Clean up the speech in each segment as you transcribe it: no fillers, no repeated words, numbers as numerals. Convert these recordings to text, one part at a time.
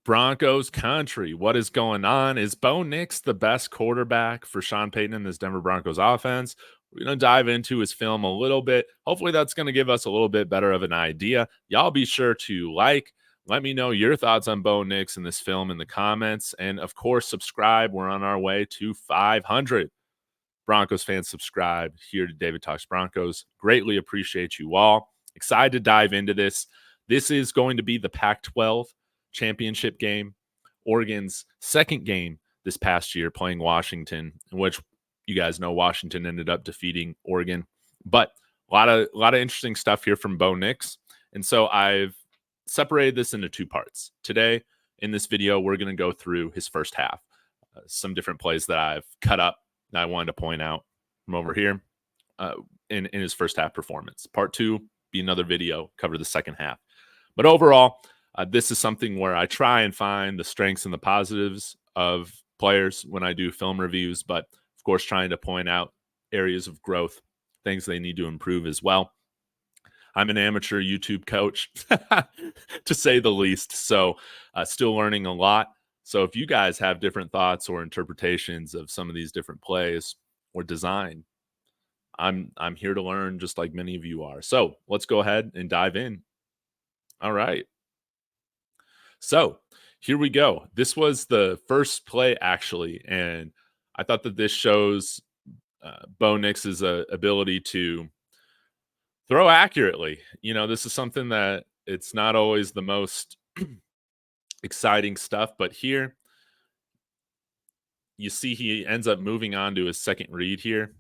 Broncos country. What is going on? Is Bo Nix the best quarterback for Sean Payton in this Denver Broncos offense? We're going to dive into his film a little bit. Hopefully, that's going to give us a little bit better of an idea. Y'all be sure to let me know your thoughts on Bo Nix in this film in the comments. And of course, subscribe. We're on our way to 500 Broncos fans subscribed here to David Talks Broncos. Greatly appreciate you all. Excited to dive into this. This is going to be the Pac-12 championship game, Oregon's second game this past year playing Washington, in which you guys know Washington ended up defeating Oregon. But a lot of interesting stuff here from Bo Nix. And so I've separated this into two parts. Today, in this video, we're going to go through his first half. Some different plays that I've cut up that I wanted to point out from over here in his first half performance. Part two, be another video, cover the second half. But overall, this is something where I try and find the strengths and the positives of players when I do film reviews, but of course, trying to point out areas of growth, things they need to improve as well. I'm an amateur YouTube coach, to say the least, so still learning a lot. So if you guys have different thoughts or interpretations of some of these different plays or design, I'm here to learn just like many of you are. So let's go ahead and dive in. All right. So here we go. This was the first play, actually, and I thought that this shows Bo Nix's ability to throw accurately. You know, this is something that it's not always the most exciting stuff, but here you see he ends up moving on to his second read here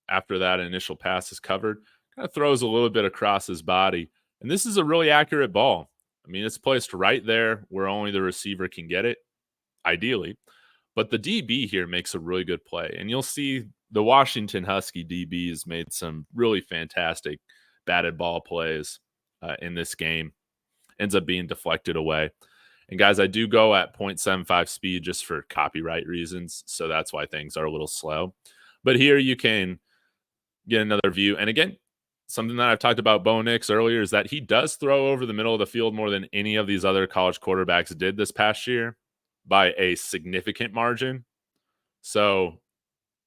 after that initial pass is covered. Kind of throws a little bit across his body, and this is a really accurate ball. I mean, it's placed right there where only the receiver can get it, ideally. But the DB here makes a really good play. And you'll see the Washington Husky DBs made some really fantastic batted ball plays in this game. Ends up being deflected away. And guys, I do go at 0.75 speed just for copyright reasons. So that's why things are a little slow. But here you can get another view. And again, something that I've talked about Bo Nix earlier is that he does throw over the middle of the field more than any of these other college quarterbacks did this past year by a significant margin. So,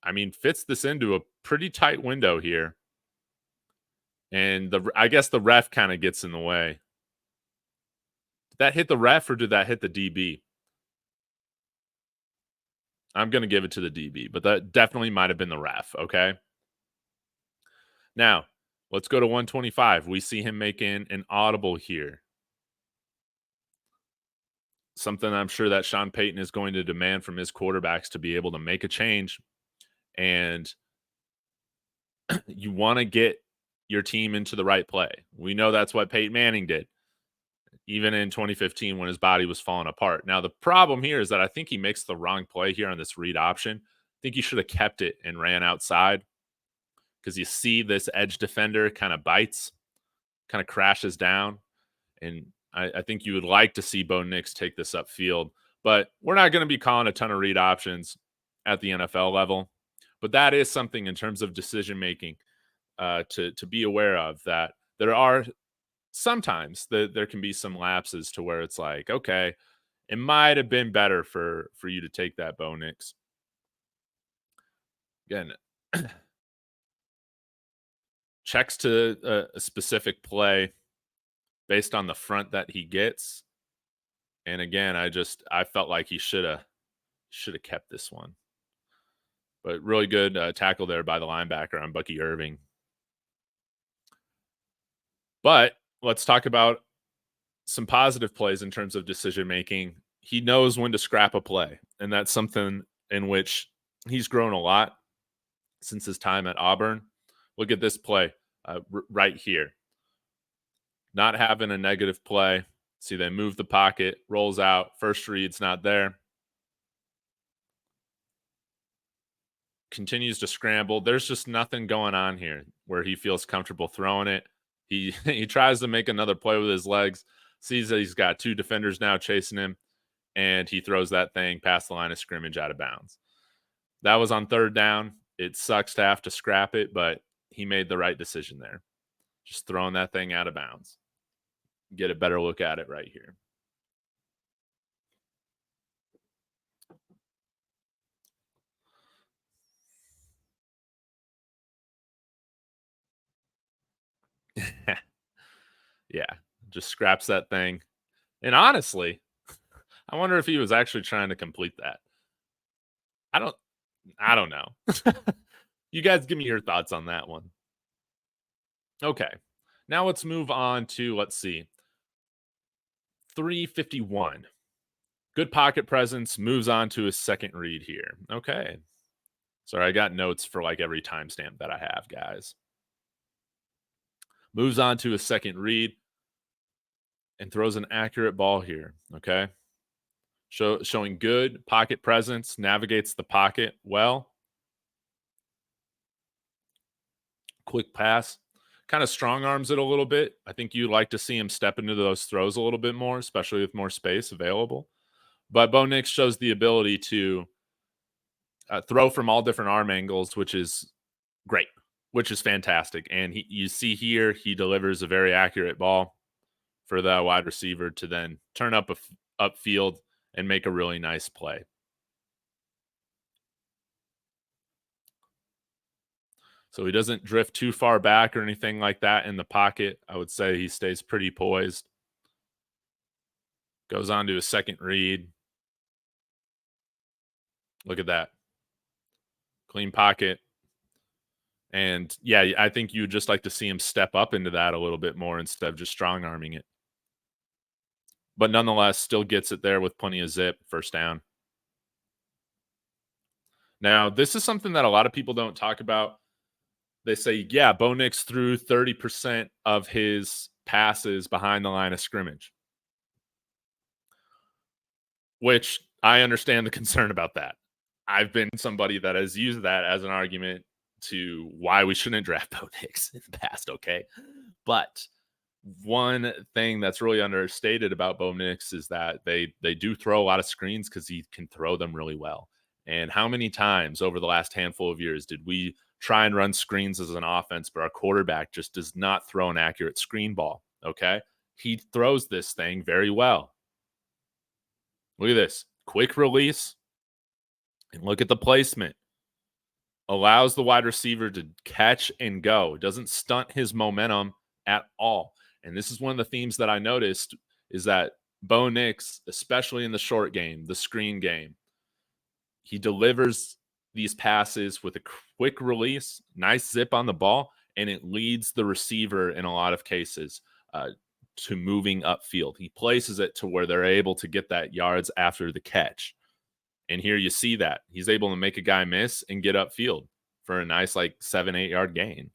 I mean, fits this into a pretty tight window here. And I guess the ref kind of gets in the way. Did that hit the ref or did that hit the DB? I'm going to give it to the DB, but that definitely might have been the ref, okay? Now, let's go to 125. We see him making an audible here. Something I'm sure that Sean Payton is going to demand from his quarterbacks to be able to make a change. And you want to get your team into the right play. We know that's what Peyton Manning did, even in 2015 when his body was falling apart. Now, the problem here is that I think he makes the wrong play here on this read option. I think he should have kept it and ran outside, because you see this edge defender kind of bites, kind of crashes down. And I think you would like to see Bo Nix take this upfield, but we're not going to be calling a ton of read options at the NFL level. But that is something in terms of decision making to be aware of, that there are sometimes there can be some lapses to where it's like, okay, it might have been better for you to take that, Bo Nix. Again, checks to a specific play based on the front that he gets. And again, I felt like he should have kept this one. But really good tackle there by the linebacker on Bucky Irving. But let's talk about some positive plays in terms of decision making. He knows when to scrap a play, and that's something in which he's grown a lot since his time at Auburn. Look at this play right here. Not having a negative play. See, they move the pocket, rolls out, first read's not there. Continues to scramble. There's just nothing going on here where he feels comfortable throwing it. He tries to make another play with his legs, sees that he's got two defenders now chasing him, and he throws that thing past the line of scrimmage out of bounds. That was on third down. It sucks to have to scrap it, but he made the right decision there. Just throwing that thing out of bounds. Get a better look at it right here. Yeah, just scraps that thing. And honestly, I wonder if he was actually trying to complete that. I don't I don't know. You guys give me your thoughts on that one. Okay. Now let's move on to, let's see, 351. Good pocket presence, moves on to his second read here. Okay. Sorry, I got notes for like every timestamp that I have, guys. Moves on to his second read and throws an accurate ball here. Okay. Showing good pocket presence, navigates the pocket well. Quick pass, kind of strong arms it a little bit. I think you'd like to see him step into those throws a little bit more, especially with more space available. But Bo Nix shows the ability to throw from all different arm angles, which is great, which is fantastic. And you see here, he delivers a very accurate ball for the wide receiver to then turn upfield and make a really nice play. So he doesn't drift too far back or anything like that in the pocket. I would say he stays pretty poised. Goes on to his second read. Look at that. Clean pocket. And yeah, I think you would just like to see him step up into that a little bit more instead of just strong arming it. But nonetheless, still gets it there with plenty of zip, first down. Now, this is something that a lot of people don't talk about. They say, yeah, Bo Nix threw 30% of his passes behind the line of scrimmage, which I understand the concern about that. I've been somebody that has used that as an argument to why we shouldn't draft Bo Nix in the past, okay? But one thing that's really understated about Bo Nix is that they do throw a lot of screens because he can throw them really well. And how many times over the last handful of years did we try and run screens as an offense, but our quarterback just does not throw an accurate screen ball? Okay. He throws this thing very well. Look at this quick release and look at the placement. Allows the wide receiver to catch and go. It doesn't stunt his momentum at all. And this is one of the themes that I noticed is that Bo Nix, especially in the short game, the screen game, he delivers these passes with a quick release, nice zip on the ball, and it leads the receiver in a lot of cases to moving upfield. He places it to where they're able to get that yards after the catch. And here you see that he's able to make a guy miss and get upfield for a nice, like 7-8 yard gain.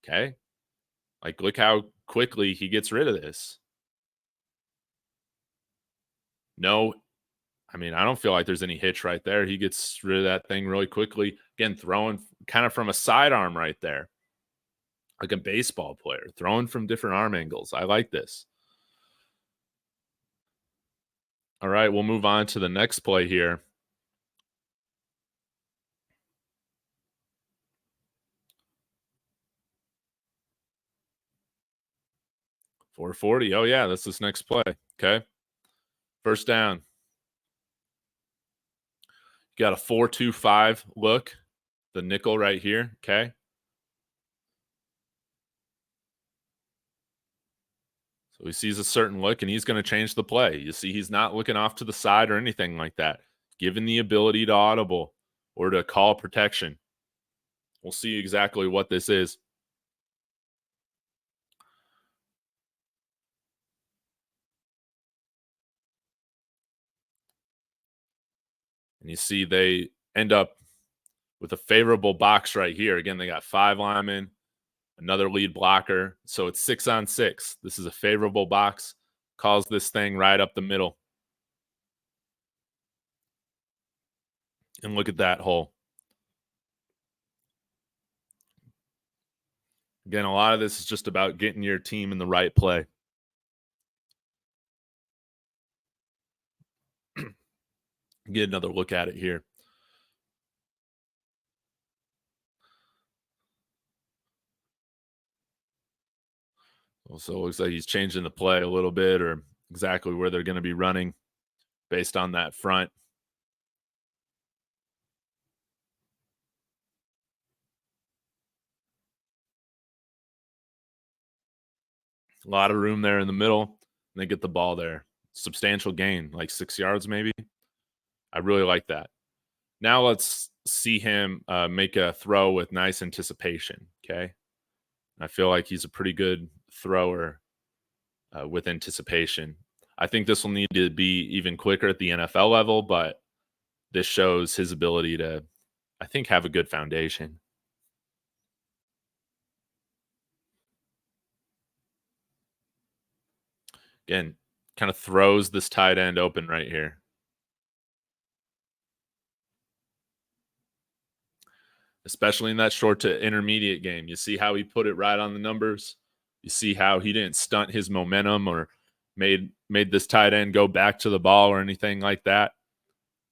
Okay. Like, look how quickly he gets rid of this. No, I mean, I don't feel like there's any hitch right there. He gets rid of that thing really quickly. Again, throwing kind of from a sidearm right there, like a baseball player, throwing from different arm angles. I like this. All right, we'll move on to the next play here. .440. Oh, yeah, that's this next play. Okay. First down. Got a 4-2-5 look, the nickel right here. Okay. So he sees a certain look and he's going to change the play. You see, he's not looking off to the side or anything like that. Given the ability to audible or to call protection, we'll see exactly what this is. And you see they end up with a favorable box right here. Again, they got 5 linemen, another lead blocker. So it's 6-on-6. This is a favorable box. Calls this thing right up the middle. And look at that hole. Again, a lot of this is just about getting your team in the right play. Get another look at it here. So it looks like he's changing the play a little bit or exactly where they're going to be running based on that front. A lot of room there in the middle. And they get the ball there. Substantial gain, like 6 yards maybe. I really like that. Now let's see him make a throw with nice anticipation. Okay. I feel like he's a pretty good thrower with anticipation. I think this will need to be even quicker at the NFL level, but this shows his ability to, I think, have a good foundation. Again, kind of throws this tight end open right here. Especially in that short to intermediate game. You see how he put it right on the numbers. You see how he didn't stunt his momentum or made this tight end go back to the ball or anything like that.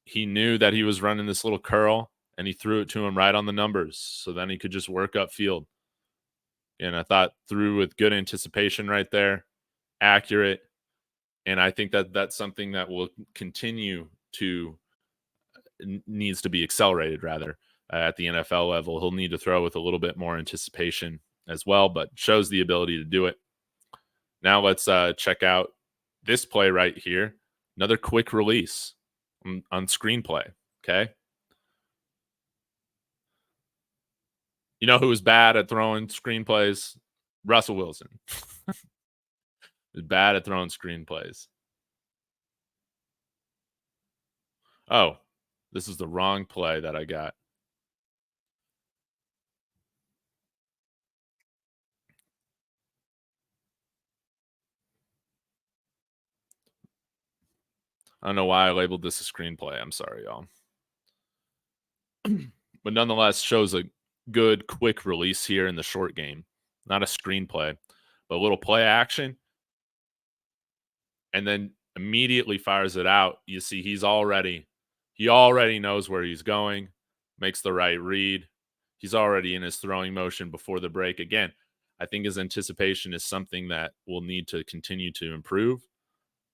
He knew that he was running this little curl and he threw it to him right on the numbers. So then he could just work upfield. And I thought threw with good anticipation right there, accurate. And I think that that's something that will continue to needs to be accelerated rather at the NFL level. He'll need to throw with a little bit more anticipation as well, but shows the ability to do it. Now let's check out this play right here. Another quick release on screenplay. Okay. You know who was bad at throwing screenplays? Russell Wilson. Was bad at throwing screenplays. Oh, this is the wrong play that I got. I don't know why I labeled this a screenplay. I'm sorry, y'all. But nonetheless, shows a good quick release here in the short game. Not a screenplay, but a little play action. And then immediately fires it out. You see he already knows where he's going, makes the right read. He's already in his throwing motion before the break. Again, I think his anticipation is something that will need to continue to improve,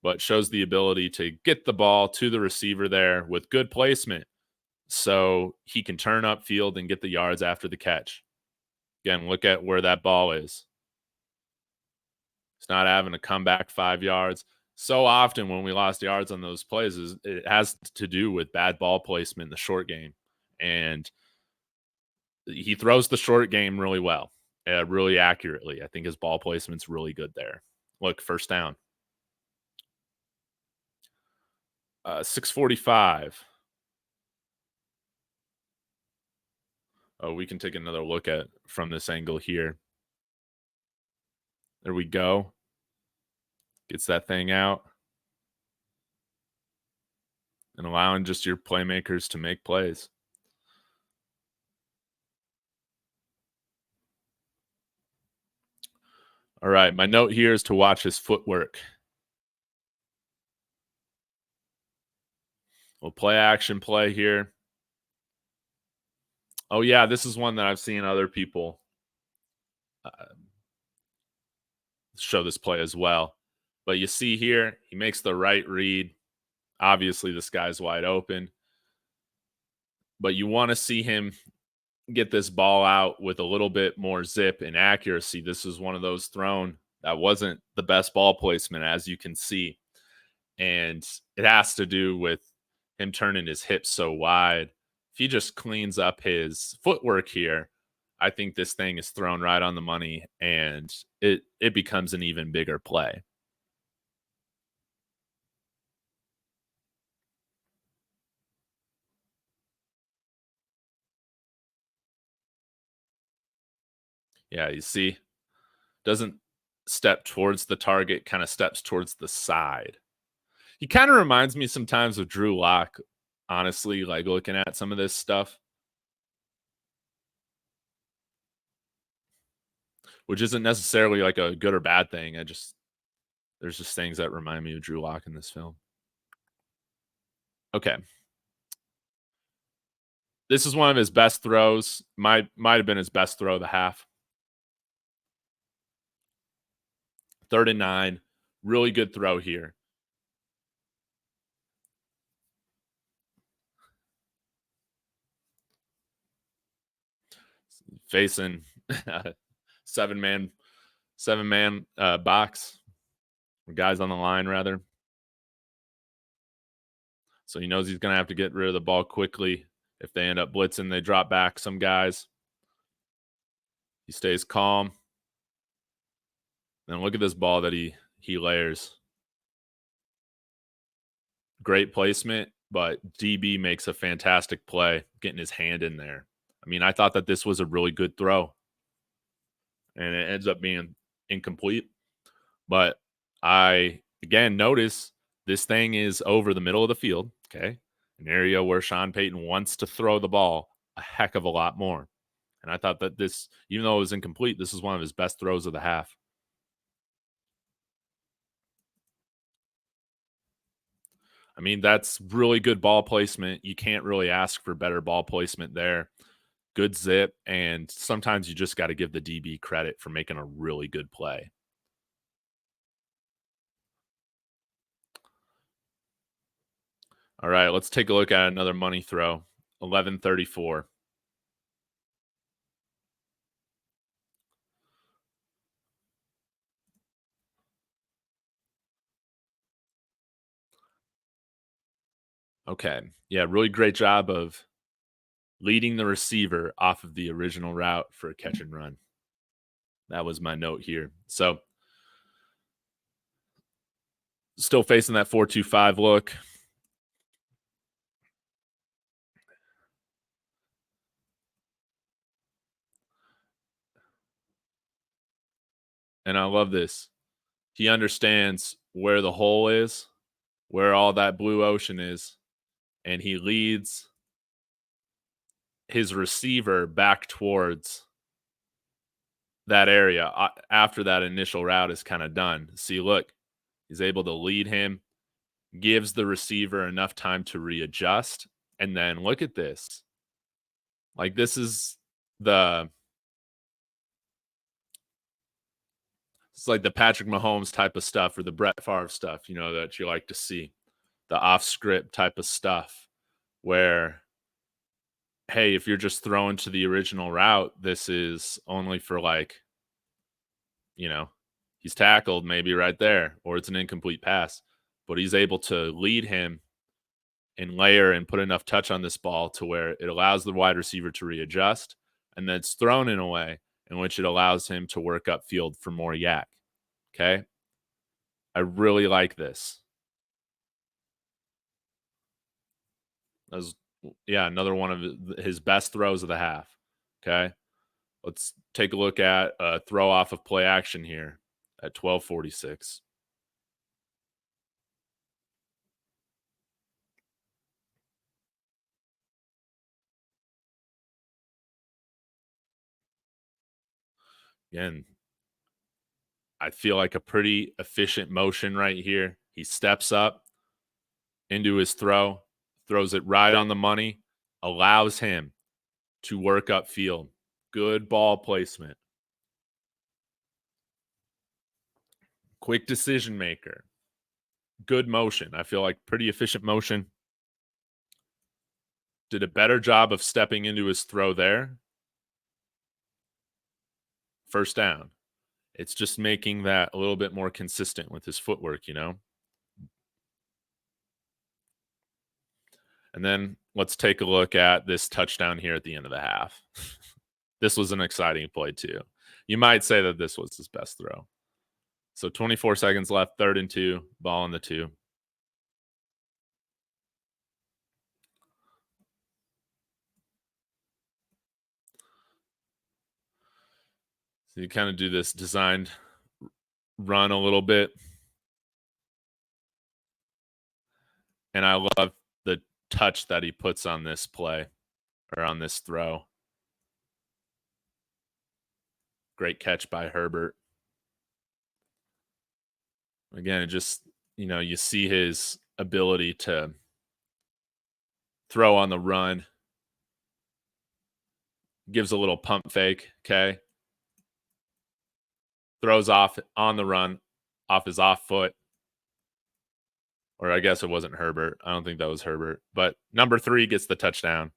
but shows the ability to get the ball to the receiver there with good placement so he can turn upfield and get the yards after the catch. Again, look at where that ball is. It's not having to come back 5 yards. So often when we lost yards on those plays, it has to do with bad ball placement in the short game. And he throws the short game really well, really accurately. I think his ball placement's really good there. Look, first down. 6:45. Oh, we can take another look at from this angle here. There we go. Gets that thing out. And allowing just your playmakers to make plays. All right, my note here is to watch his footwork. We'll play action play here. Oh, yeah, this is one that I've seen other people show this play as well. But you see here, he makes the right read. Obviously, this guy's wide open. But you want to see him get this ball out with a little bit more zip and accuracy. This is one of those thrown that wasn't the best ball placement, as you can see. And it has to do with him turning his hips so wide. If he just cleans up his footwork here, I think this thing is thrown right on the money and it becomes an even bigger play. Yeah, you see, doesn't step towards the target, kind of steps towards the side. He kind of reminds me sometimes of Drew Lock, honestly, like looking at some of this stuff, which isn't necessarily like a good or bad thing. There's just things that remind me of Drew Lock in this film. Okay. This is one of his best throws. Might have been his best throw of the half. 3rd and 9. Really good throw here. Facing 7-man 7-man box, or guys on the line rather. So he knows he's going to have to get rid of the ball quickly. If they end up blitzing, they drop back some guys. He stays calm. And look at this ball that he layers. Great placement, but DB makes a fantastic play getting his hand in there. I mean, I thought that this was a really good throw, and it ends up being incomplete. But I, again, notice this thing is over the middle of the field, okay? An area where Sean Payton wants to throw the ball a heck of a lot more. And I thought that this, even though it was incomplete, this is one of his best throws of the half. I mean, that's really good ball placement. You can't really ask for better ball placement there. Good zip, and sometimes you just got to give the DB credit for making a really good play. All right, let's take a look at another money throw. 1134. Okay. Yeah, really great job of leading the receiver off of the original route for a catch and run. That was my note here. So, still facing that 4-2-5 look. And I love this. He understands where the hole is, where all that blue ocean is, and he leads his receiver back towards that area after that initial route is kind of done. See, look, he's able to lead him, gives the receiver enough time to readjust, and then look at this. Like, this is the it's like the Patrick Mahomes type of stuff or the Brett Favre stuff, that you like to see. The off script type of stuff where, hey, if you're just throwing to the original route, this is only for you know, he's tackled maybe right there, or it's an incomplete pass, but he's able to lead him and layer and put enough touch on this ball to where it allows the wide receiver to readjust, and then it's thrown in a way in which it allows him to work upfield for more yak. Okay. I really like this. That was, yeah, another one of his best throws of the half. Okay. Let's take a look at a throw off of play action here at 12:46. Again, I feel like a pretty efficient motion right here. He steps up into his throw, throws it right on the money, allows him to work upfield. Good ball placement. Quick decision maker. Good motion. I feel like pretty efficient motion. Did a better job of stepping into his throw there. First down. It's just making that a little bit more consistent with his footwork. And then let's take a look at this touchdown here at the end of the half. This was an exciting play, too. You might say that this was his best throw. So 24 seconds left, 3rd and 2, ball on the 2. So you kind of do this designed run a little bit. And I love the touch that he puts on this play or on this throw. Great catch by Herbert. Again, it just, you see his ability to throw on the run. Gives a little pump fake, okay? Throws off on the run, off his off foot. Or I guess it wasn't Herbert. I don't think that was Herbert. But number 3 gets the touchdown.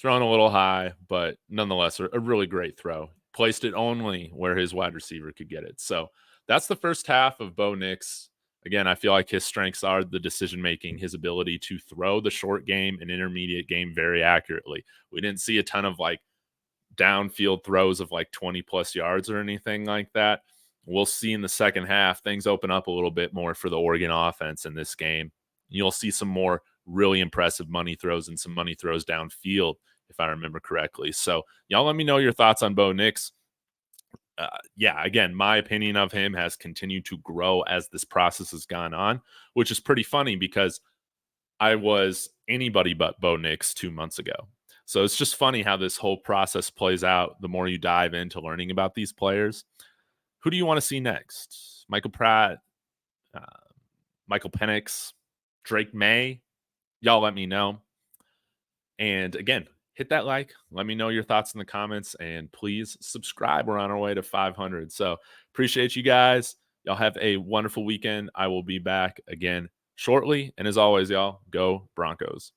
Thrown a little high, but nonetheless, a really great throw. placed it only where his wide receiver could get it. So that's the first half of Bo Nix. Again, I feel like his strengths are the decision making, his ability to throw the short game and intermediate game very accurately. We didn't see a ton of like downfield throws of like 20 plus yards or anything like that. We'll see in the second half, things open up a little bit more for the Oregon offense in this game. You'll see some more really impressive money throws and some money throws downfield, if I remember correctly. So, y'all let me know your thoughts on Bo Nix. Yeah, again, my opinion of him has continued to grow as this process has gone on, which is pretty funny because I was anybody but Bo Nix 2 months ago. So it's just funny how this whole process plays out the more you dive into learning about these players. Who do you want to see next? Michael Pratt, uh, Michael Penix, Drake May? Y'all let me know. And again, hit that like. Let me know your thoughts in the comments. And please subscribe. We're on our way to 500. So appreciate you guys. Y'all have a wonderful weekend. I will be back again shortly. And as always, y'all, go Broncos.